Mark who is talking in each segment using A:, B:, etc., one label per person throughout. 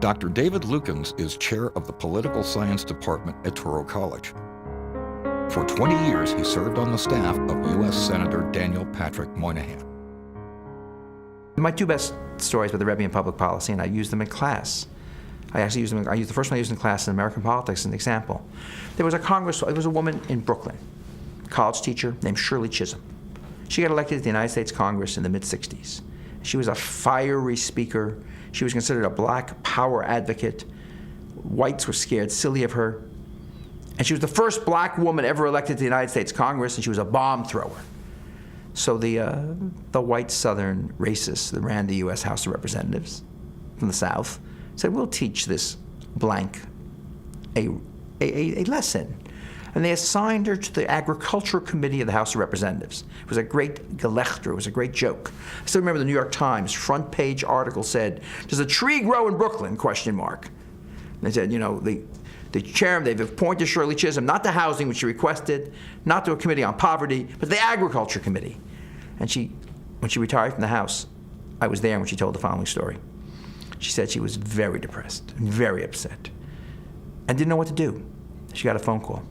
A: Dr. David Lukens is chair of the Political Science Department at Touro College. For 20 years, he served on the staff of U.S. Senator Daniel Patrick Moynihan.
B: My two best stories were the Rebbe and public policy, and I used them in class. I actually used them. The first one I used in class in American politics as an example. There was a woman in Brooklyn, college teacher named Shirley Chisholm. She got elected to the United States Congress in the mid-'60s. She was a fiery speaker. She was considered a black power advocate. Whites were scared silly of her. And she was the first black woman ever elected to the United States Congress, and she was a bomb thrower. So the white Southern racists that ran the U.S. House of Representatives from the South said, we'll teach this blank a lesson. And they assigned her to the Agricultural Committee of the House of Representatives. It was a great gelächter, it was a great joke. I still remember the New York Times front page article said, does a tree grow in Brooklyn, ? And they said, the chairman, they've appointed Shirley Chisholm, not to housing, which she requested, not to a committee on poverty, but the Agriculture Committee. And when she retired from the House, I was there when she told the following story. She said she was very depressed, very upset, and didn't know what to do. She got a phone call.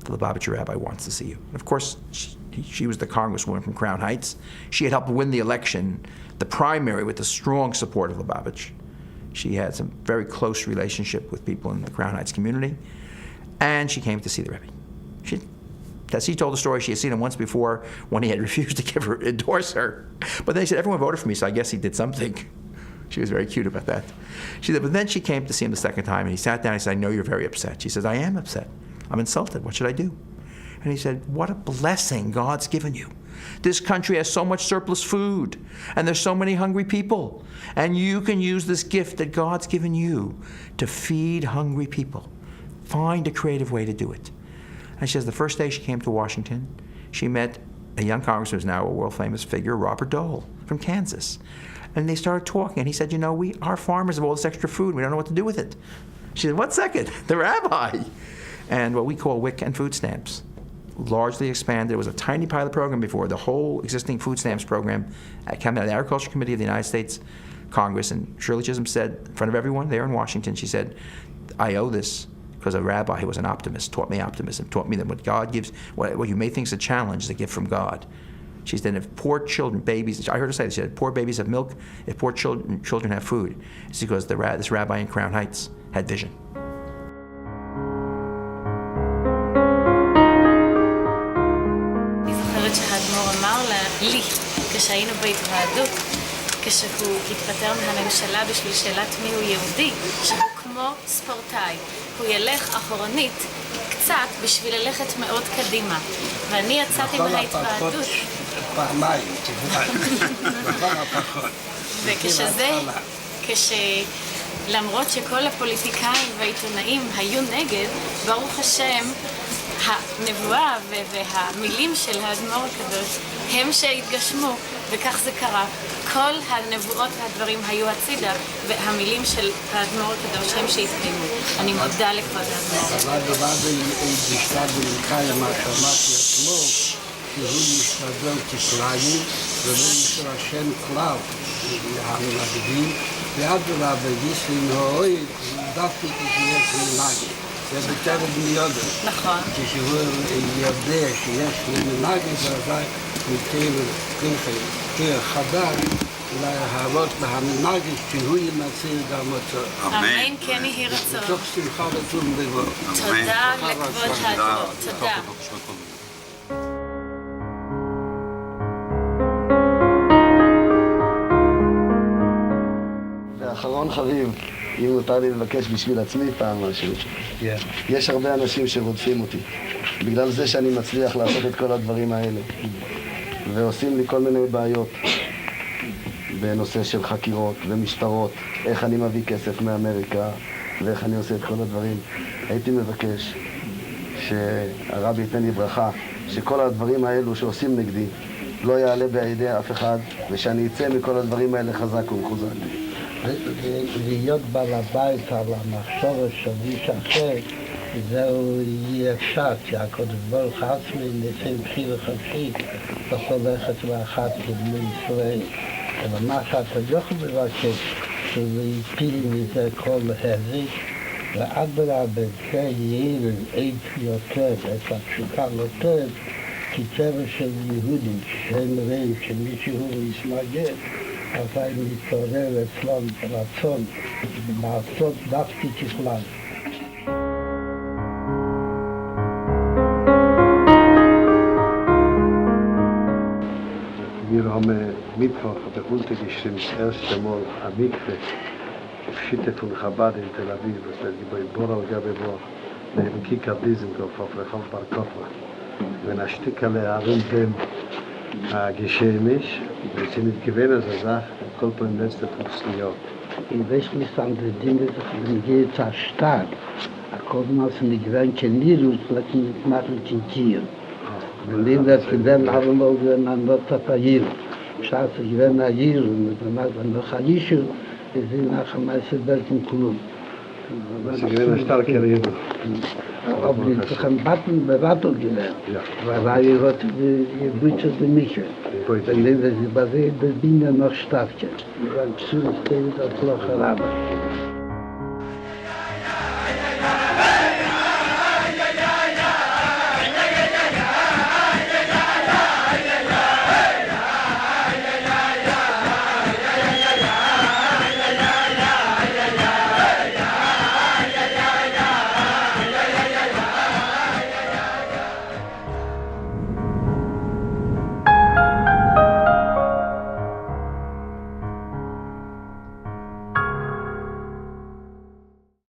B: The Lubavitcher rabbi wants to see you. And of course, she was the congresswoman from Crown Heights. She had helped win the election, the primary, with the strong support of Lubavitch. She had some very close relationship with people in the Crown Heights community, and she came to see the Rebbe. She told the story. She had seen him once before when he had refused to endorse her. But then he said, everyone voted for me, so I guess he did something. She was very cute about that. She said, but then she came to see him the second time, and he sat down and he said, I know you're very upset. She says, I am upset. I'm insulted. What should I do? And he said, what a blessing God's given you. This country has so much surplus food, and there's so many hungry people, and you can use this gift that God's given you to feed hungry people. Find a creative way to do it. And she says the first day she came to Washington, she met a young congressman who's now a world-famous figure, Robert Dole from Kansas. And they started talking, and he said, our farmers have all this extra food, we don't know what to do with it. She said, 1 second, the rabbi. And what we call WIC and food stamps largely expanded. There was a tiny pilot program before. The whole existing food stamps program came out of the Agriculture Committee of the United States Congress, and Shirley Chisholm said in front of everyone there in Washington, she said, I owe this because a rabbi who was an optimist taught me optimism, taught me that what God gives, what you may think is a challenge is a gift from God. She said, if poor children, babies, I heard her say this, she said, poor babies have milk, if poor children have food, it's because this rabbi in Crown Heights had vision.
C: שהאדמו"ר אמר לי, כשהיינו בהתוועדות, כשהוא התפטר מהממשלה בשביל שאלת מיהו יהודי, שהוא כמו ספורטאי. הוא ילך אחורנית קצת בשביל ללכת מאוד קדימה. ואני יצאתי מההתוועדות.
D: פעמיים, לכל הפחות.
C: למרות שכל הפוליטיקאים והעיתונאים היו נגד, ברוך השם, הנבואה והמילים של האדמו"ר הקדוש הם שהתגשמו, וכך זה קרה. כל הנבואות והדברים היו הצידה, והמילים של האדמו"ר הקדוש הם שהתקיימו. אני מודה לכבוד האדמו"ר.
D: אבל דבר בשלב בלמקה למה שאמרתי עצמו, שהוא משתדל כפליים, ולא משל השם כלל, המנגדים, ואדרבה בגיסים האוהד, דווקא כשיש מנהג. זה בקרב מיודו.
C: נכון.
D: כשהוא יודע שיש מנהג, אז מתחיל חדש להראות בהמנהג שהוא ימציא גם אותו.
C: אמן כן יהי רצון.
D: בתוך שמחה ותום לבוא.
C: תודה לכבוד האדמו"ר. תודה.
E: ואחרון חביב, אם מותר לי לבקש בשביל עצמי פעם משהו. יש הרבה אנשים שרודפים אותי. בגלל זה שאני מצליח לעשות את כל הדברים האלה. ועושים לי כל מיני בעיות בנושא של חקירות ומשטרות, איך אני מביא כסף מאמריקה ואיך אני עושה את כל הדברים. הייתי מבקש שהרבי ייתן לי ברכה, שכל הדברים האלו שעושים נגדי לא יעלה בידי אף אחד, ושאני אצא מכל הדברים האלה חזק ומחוזק.
D: להיות בעל הבית על המחשוב של איש אחר, זהו יהיה אפשר, כי הקודש ברוך עצמי ניסים פחי וחפשי, לא הולכת לאחת כבני ישראל. אבל מה שאתה יכול לבקש, והפיל מזה כל הזק, ואדרבה, זה ייעל אף יותר, את התשוקה יותר, כטבע של יהודים, שהם רואים שמישהו יתנגד, אז הם מתעורר אצלם רצון לעשות דווקא ככלל.
F: Wir haben Mittwoch der Bunte gestimmt, das erste Mal am Mikve, Schitte von Chabad in Tel Aviv, das wird bei Boral Gabebor, neben Kikar Dizengoff auf Rehov Bar Kochba. Wenn ein Stück alle herum dem geschehen ist, wir sind nicht gewähnt, als Sache, kommt in den letzten 15 Jahren.
D: Ich weiß nicht, an die Dinge, wenn geht es stark, da kommt man aus nicht gewähnt, kein Virus, vielleicht nicht machen, kein Tier. Wenn die das gewähnt haben, wollen an dort verpeilen. Schaß, ich werde ein Jahr, und dann macht man noch ein Jahr, wir sind nach dem Meisterberg im Klub.
F: Das ist gewähnt ein starker Jeder.
D: Aber die sich am Batten bewartet gelernt, weil er hat die Brüche für mich. Wenn die das übersehen, das bin ja noch stärker. Wir waren zu, das ist das Loch heran.